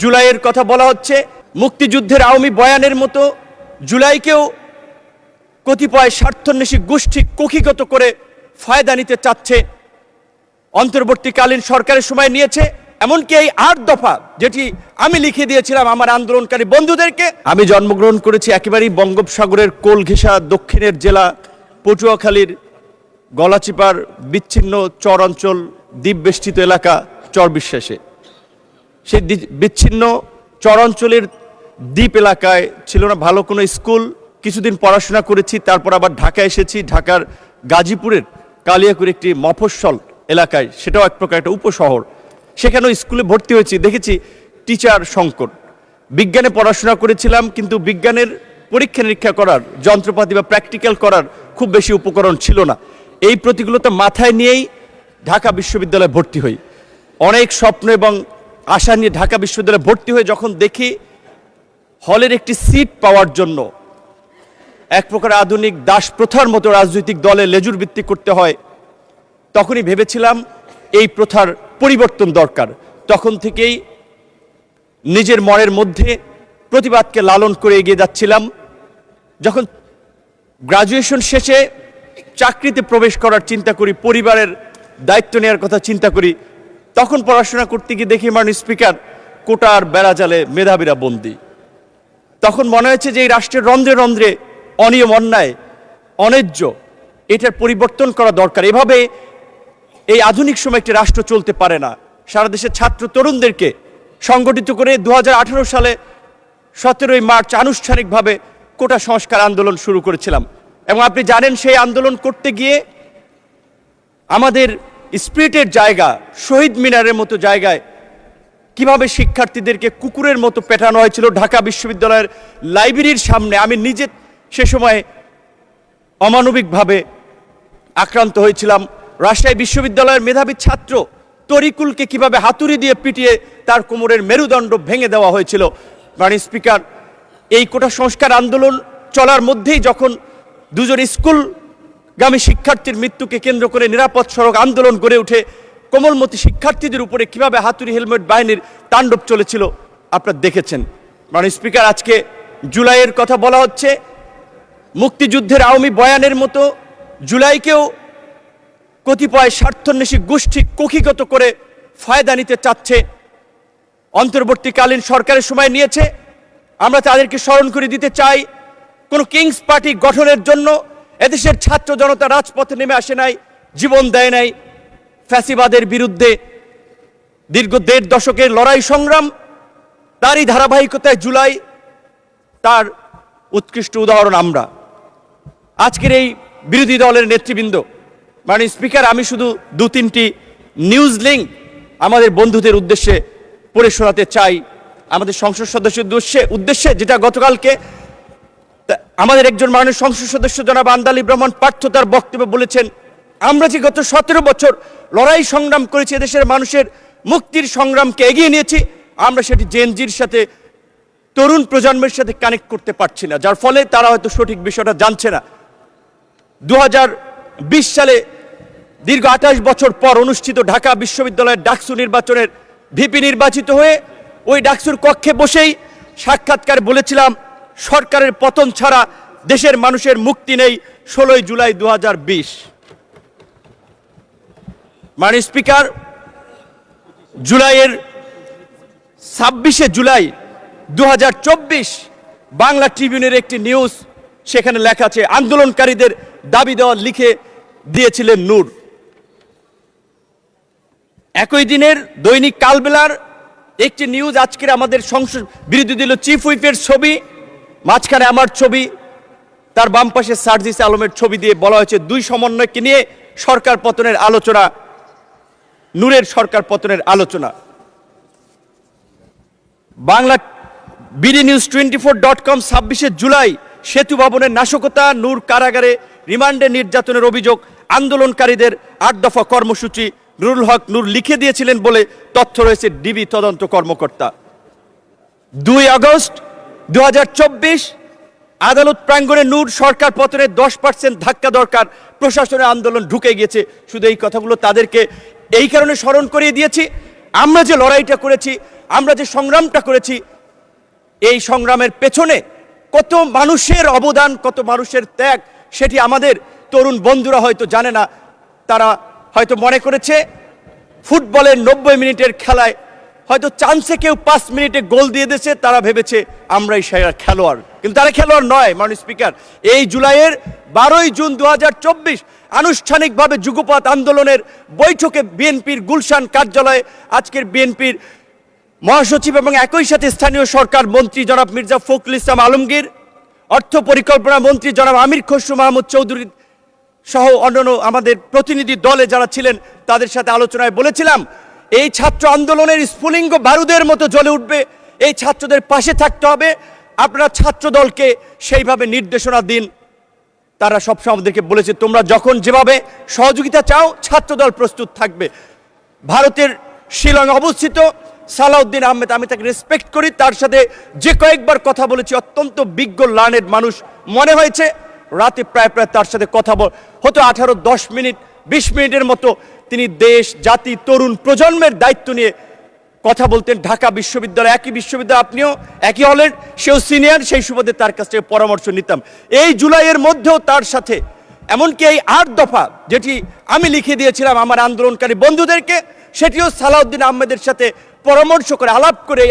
জুলাইয়ের কথা বলা হচ্ছে, মুক্তিযুদ্ধের আওয়ামী বয়ানের মতো জুলাইকেও কতিপয় স্বার্থান্বেষী গোষ্ঠী কুক্ষিগত করে ফায়দা নিতে চাচ্ছে। অন্তর্বর্তীকালীন সরকারের সময় নিয়েছে, এমনকি এই ৮ দফা যেটি আমি লিখে দিয়েছিলাম আমার আন্দোলনকারী বন্ধুদেরকে। আমি জন্মগ্রহণ করেছি একেবারেই বঙ্গোপসাগরের কোল ঘেঁষা দক্ষিণের জেলা পটুয়াখালীর গলাচিপার বিচ্ছিন্ন চর অঞ্চল, দ্বীপবেষ্টিত এলাকা চরবিশ্বাসে। সেই বিচ্ছিন্ন চর অঞ্চলের দ্বীপ এলাকায় ছিল না ভালো কোনো স্কুল। কিছুদিন পড়াশোনা করেছি, তারপর আবার ঢাকা এসেছি। ঢাকার গাজীপুরের কালিয়াকুর একটি মফস্বল এলাকায়, সেটাও এক প্রকার একটা উপশহর। সেখানেও স্কুলে ভর্তি হয়েছি, দেখেছি টিচার সংকট। বিজ্ঞানে পড়াশোনা করেছিলাম, কিন্তু বিজ্ঞানের পরীক্ষা নিরীক্ষা করার যন্ত্রপাতি বা প্র্যাকটিক্যাল করার খুব বেশি উপকরণ ছিল না। এই প্রতিকূলতা মাথায় নিয়েই ঢাকা বিশ্ববিদ্যালয়ে ভর্তি হই। অনেক স্বপ্ন এবং আশা নিয়ে ঢাকা বিশ্ববিদ্যালয়ে ভর্তি হয়ে যখন দেখি হলের একটি সিট পাওয়ার জন্য এক প্রকার আধুনিক দাস প্রথার মতো রাজনৈতিক দলে লেজুর ভিত্তি করতে হয়, তখনই ভেবেছিলাম এই প্রথার পরিবর্তন দরকার। তখন থেকেই নিজের মনের মধ্যে প্রতিবাদকে লালন করে এগিয়ে যাচ্ছিলাম। যখন গ্রাজুয়েশন শেষে চাকরিতে প্রবেশ করার চিন্তা করি, পরিবারের দায়িত্ব নেওয়ার কথা চিন্তা করি, তখন পড়াশোনা করতে গিয়ে দেখি মাননীয় স্পিকার কোটার বেড়াজালে মেধাবীরা বন্দী। তখন মনে হয়েছে যে এই রাষ্ট্রের রন্ধ্রে রন্ধ্রে অনিয়ম, অন্যায়, অন্যায্য, এটার পরিবর্তন করা দরকার। এভাবে এই আধুনিক সময় একটি রাষ্ট্র চলতে পারে না। সারা দেশের ছাত্র তরুণদেরকে সংগঠিত করে 2018 সালে 17ই মার্চ আনুষ্ঠানিকভাবে কোটা সংস্কার আন্দোলন শুরু করেছিলাম। এবং আপনি জানেন, সেই আন্দোলন করতে গিয়ে আমাদের স্পিরিটের জায়গা, শহীদ মিনারের মতো জায়গায় কিভাবে শিক্ষার্থীদেরকে কুকুরের মতো পেটানো হয়েছিল ঢাকা বিশ্ববিদ্যালয়ের লাইব্রেরির সামনে। আমি নিজে সে সময় অমানবিকভাবে আক্রান্ত হয়েছিলাম। রাজশাহী বিশ্ববিদ্যালয়ের মেধাবী ছাত্র তরিকুলকে কিভাবে হাতুড়ি দিয়ে পিটিয়ে তার কোমরের মেরুদণ্ড ভেঙে দেওয়া হয়েছিল। মাননীয় স্পিকার, এই কোটা সংস্কার আন্দোলন চলার মধ্যেই যখন দুজন স্কুলগামী শিক্ষার্থীর মৃত্যুকে কেন্দ্র করে নিরাপদ সড়ক আন্দোলন গড়ে ওঠে, কোমলমতি শিক্ষার্থীদের উপরে কিভাবে হাতুড়ি হেলমেট বাহিনীর তাণ্ডব চলেছিল আপনারা দেখেছেন। মাননীয় স্পিকার, আজকে জুলাইয়ের কথা বলা হচ্ছে, মুক্তিযুদ্ধের আওয়ামী বয়ানের মতো জুলাইকেও কতিপয় স্বার্থান্বেষী গোষ্ঠী কুক্ষিগত করে ফায়দা নিতে চাচ্ছে। অন্তর্বর্তীকালীন সরকারের সময় নিয়েছে, আমরা তাদেরকে স্মরণ করে দিতে চাই, কোনো কিংস পার্টি গঠনের জন্য এদেশের ছাত্র জনতা রাজপথে নেমে আসে নাই, জীবন দেয় নাই। ফ্যাসিবাদের বিরুদ্ধে দীর্ঘ 1.5 দশকের লড়াই সংগ্রাম, তারই ধারাবাহিকতায় জুলাই তার উৎকৃষ্ট উদাহরণ। আমরা আজকের এই বিরোধী দলের নেতৃবৃন্দ, মাননীয় স্পিকার, আমি শুধু 2-3টি নিউজ লিঙ্ক আমাদের বন্ধুদের উদ্দেশ্যে পড়ে শোনাতে চাই, আমাদের সংসদ সদস্যের উদ্দেশ্যে, যেটা গতকালকে আমাদের একজন মাননীয় সংসদ সদস্য জনাব আন্দালি ব্রাহ্মণ পার্থ তার বক্তব্যে বলেছেন, আমরা যে গত 17 বছর লড়াই সংগ্রাম করেছি, দেশের মানুষের মুক্তির সংগ্রামকে এগিয়ে নিয়েছি, আমরা সেটি জেনজির সাথে, তরুণ প্রজন্মের সাথে কানেক্ট করতে পারছি না, যার ফলে তারা হয়তো সঠিক বিষয়টা জানছে না। 2020 সালে দীর্ঘ 28 বছর পর অনুষ্ঠিত ঢাকা বিশ্ববিদ্যালয়ের ডাকসু নির্বাচনের ভিপি নির্বাচিত হয়ে ওই ডাকসুর কক্ষে বসেই সাক্ষাৎকার বলেছিলাম, সরকারের পতন ছাড়া দেশের মানুষের মুক্তি নেই। 16 জুলাই 2020। মাননীয় স্পিকার, জুলাইয়ের 26শে জুলাই 2024 বাংলা ট্রিবিউনের একটি নিউজ, সেখানে লেখা আছে, আন্দোলনকারীদের দাবি দেওয়া লিখে দিয়েছিলেন নূর। একই দিনের দৈনিক কালবেলার একটি নিউজ, আজকের আমাদের সংসদ বিরোধী দলীয় চিফ হুইপের ছবি, মাঝখানে আমার ছবি, তার বাম পাশে সার্জিস আলমের ছবি দিয়ে বলা হয়েছে 2 সমন্বয়কে নিয়ে সরকার পতনের আলোচনা, নূরের সরকার পতনের আলোচনা। বাংলা বিডি নিউজ 24.com 26শে জুলাই, সেতু ভবনের নাশকতা, নূর কারাগারে রিমান্ডে নির্যাতনের অভিযোগ, আন্দোলনকারীদের 8 দফা কর্মসূচি নুরুল হক নূর লিখে দিয়েছিলেন বলে তথ্য রয়েছে ডিবি তদন্ত কর্মকর্তা। 2 আগস্ট 2024 আদালত প্রাঙ্গণে নূর সরকার পতনের 10% ধাক্কা দরকার, প্রশাসনের আন্দোলন ঢুকে গিয়েছে। শুধু এই কথাগুলো তাদেরকে এই কারণে স্মরণ করিয়ে দিয়েছি, আমরা যে লড়াইটা করেছি আমরা যে সংগ্রামটা করেছি, এই সংগ্রামের পেছনে কত মানুষের অবদান, কত মানুষের ত্যাগ, সেটি আমাদের তরুণ বন্ধুরা হয়তো জানে না। তারা হয়তো মনে করেছে ফুটবলের 90 মিনিটের খেলায় হয়তো চান্সে কেউ 5 মিনিটে গোল দিয়ে দিয়েছে, তারা ভেবেছে আমরাই সেরা খেলোয়াড়, কিন্তু তারা খেলোয়াড় নয়। মাননীয় স্পিকার, এই জুলাইয়ের 12ই জুন 2024 আনুষ্ঠানিকভাবে যুগপৎ আন্দোলনের বৈঠকে বিএনপির গুলশান কার্যালয়ে আজকের বিএনপির মহাসচিব এবং একই সাথে স্থানীয় সরকার মন্ত্রী জনাব মির্জা ফখরুল ইসলাম আলমগীর, অর্থ পরিকল্পনা মন্ত্রী জনাব আমির খসরু মাহমুদ চৌধুরী সহ অন্যান্য আমাদের প্রতিনিধি দলে যারা ছিলেন, তাদের সাথে আলোচনায় বলেছিলাম এই ছাত্র আন্দোলনের স্ফুলিঙ্গ বারুদের মতো জ্বলে উঠবে, এই ছাত্রদের পাশে থাকতে হবে, আপনারা ছাত্র দলকে সেইভাবে নির্দেশনা দিন। তারা সবসময় আমাদেরকে বলেছে তোমরা যখন যেভাবে সহযোগিতা চাও ছাত্রদল প্রস্তুত থাকবে। ভারতের শিলং অবস্থিত সালাউদ্দিন আহমেদ, আমি তাকে রেসপেক্ট করি, তার সাথে যে কয়েকবার কথা বলেছি অত্যন্ত বিজ্ঞ লার্নেড মানুষ মনে হয়েছে। রাতে প্রায় তার সাথে কথা হতো 18-10 মিনিট 20 মিনিটের মতো তিনি দেশ জাতি তরুণ প্রজন্মের দায়িত্ব নিয়ে কথা বলতেন। ঢাকা বিশ্ববিদ্যালয়, একই বিশ্ববিদ্যালয়, আপনিও একই হলের, সেও সিনিয়র, সেই সুবাদে তার কাছ থেকে পরামর্শ নিতাম। এই জুলাইয়ের মধ্যেও তার সাথে এমনকি এই 8 দফা যেটি আমি লিখে দিয়েছিলাম আমার আন্দোলনকারী বন্ধুদেরকে, সেটিও সালাউদ্দিন আহমেদের সাথে পরামর্শ করে আলাপ করে